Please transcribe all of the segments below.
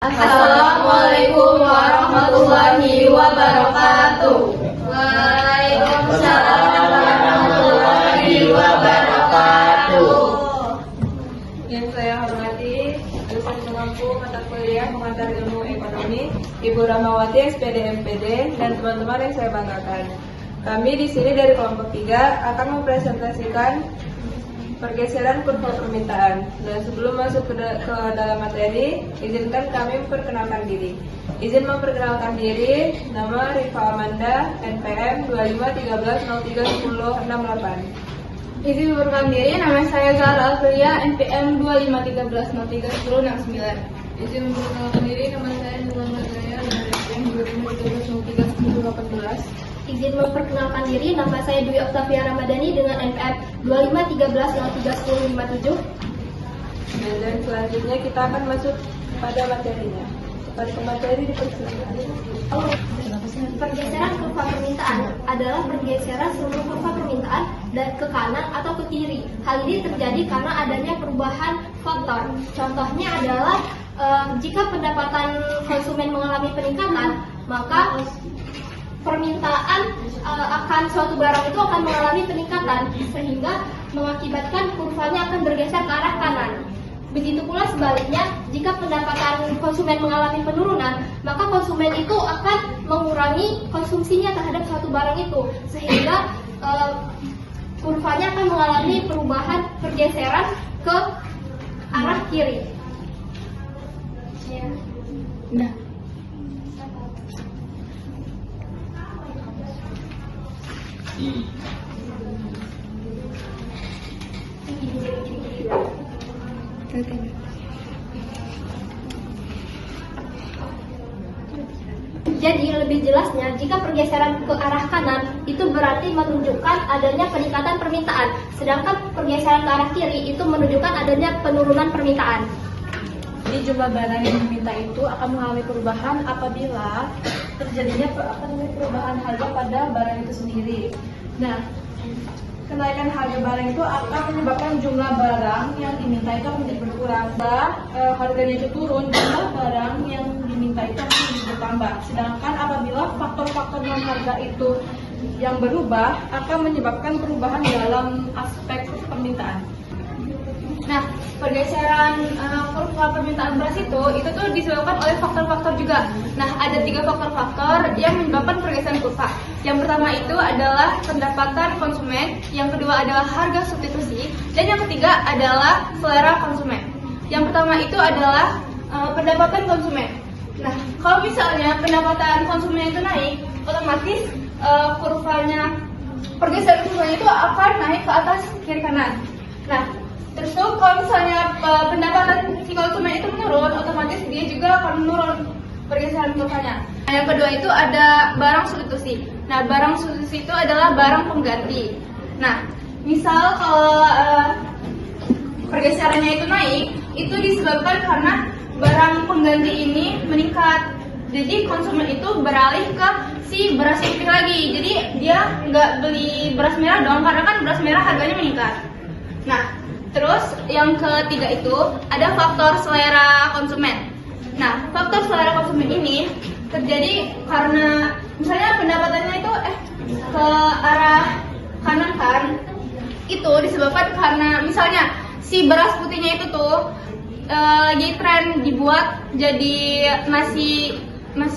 Assalamualaikum warahmatullahi wabarakatuh. Waalaikumsalam warahmatullahi wabarakatuh. Yang saya hormati dosen pemangku mata kuliah pengantar ilmu ekonomi, Ibu Rahmawati SPD MPD, dan teman-teman yang saya banggakan. Kami di sini dari kelompok 3 akan mempresentasikan pergeseran kurva permintaan. Dan sebelum masuk ke dalam materi, izinkan kami memperkenalkan diri. Izin memperkenalkan diri, nama Rifa Amanda, NPM 2513031068. Izin memperkenalkan diri, nama saya Zahra Alfiria, NPM 2513031069. Izin memperkenalkan diri, nama saya Nurul Jaya, NPM 2513031018. Izin memperkenalkan diri, nama saya Dwi Oktavia Ramadhani dengan NPM 2513031057. Dan selanjutnya kita akan masuk pada materinya. Pada materi dipersilakan. Pergeseran kurva permintaan adalah pergeseran seluruh kurva permintaan dari ke kanan atau ke kiri. Hal ini terjadi karena adanya perubahan faktor. Contohnya adalah jika pendapatan konsumen mengalami peningkatan, maka permintaan akan suatu barang itu akan mengalami peningkatan sehingga mengakibatkan kurvanya akan bergeser ke arah kanan. Begitu pula sebaliknya, jika pendapatan konsumen mengalami penurunan, maka konsumen itu akan mengurangi konsumsinya terhadap suatu barang itu sehingga kurvanya akan mengalami perubahan pergeseran ke arah kiri. Ya. Nah, Jadi lebih jelasnya, jika pergeseran ke arah kanan itu berarti menunjukkan adanya peningkatan permintaan, sedangkan pergeseran ke arah kiri itu menunjukkan adanya penurunan permintaan. jadi jumlah barang yang diminta itu akan mengalami perubahan apabila terjadinya perubahan harga pada barang itu sendiri. Nah, kenaikan harga barang itu akan menyebabkan jumlah barang yang diminta itu akan menjadi berkurang. Harganya itu turun, jumlah barang yang diminta itu akan menjadi bertambah. Sedangkan apabila faktor-faktor non harga itu yang berubah akan menyebabkan perubahan dalam aspek permintaan. Nah, pergeseran kurva permintaan beras itu tuh disebabkan oleh faktor-faktor juga. Nah, ada 3 faktor-faktor yang menyebabkan pergeseran kurva. Yang pertama itu adalah pendapatan konsumen, yang kedua adalah harga substitusi, dan yang ketiga adalah selera konsumen. Yang pertama itu adalah pendapatan konsumen. Nah, kalau misalnya pendapatan konsumen itu naik, otomatis pergeseran kurvanya itu akan naik ke atas kiri kanan. Nah, terus tuh kalau misalnya pendapatan si konsumen itu menurun, otomatis dia juga akan menurun pergeseran kurvanya. Nah, yang kedua itu ada barang substitusi. Nah, barang substitusi itu adalah barang pengganti. Nah, misal kalau pergeserannya itu naik, itu disebabkan karena barang pengganti ini meningkat. Jadi konsumen itu beralih ke si beras putih lagi. Jadi dia nggak beli beras merah dong, karena kan beras merah harganya meningkat. Nah, terus yang ketiga itu ada faktor selera konsumen. Nah, faktor selera konsumen ini terjadi karena misalnya pendapatannya itu ke arah kanan kan, itu disebabkan karena misalnya si beras putihnya itu tuh lagi tren dibuat jadi nasi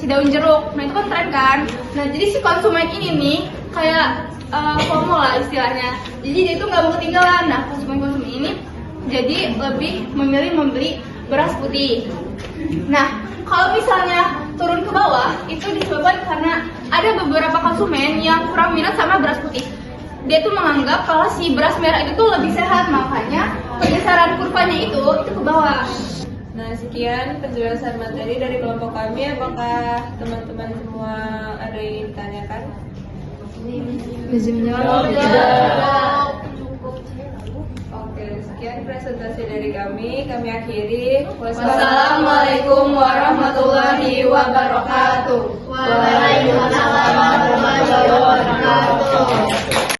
daun jeruk. Nah, itu kan tren kan. Nah, jadi si konsumen ini nih kayak FOMO lah istilahnya. Jadi dia itu nggak mau ketinggalan. Nah, konsumen ini jadi lebih memilih membeli beras putih. Nah, kalau misalnya turun ke bawah, itu disebabkan karena ada beberapa konsumen yang kurang minat sama beras putih. Dia tuh menganggap kalau si beras merah itu tuh lebih sehat, makanya pergeseran kurvanya itu ke bawah. Nah, sekian penjelasan materi dari kelompok kami. Apakah teman-teman semua ada yang ingin ditanyakan? Oke, sekian presentasi dari kami. Kami akhiri. Wassalamualaikum warahmatullahi wabarakatuh. Waalaikumsalam warahmatullahi wabarakatuh.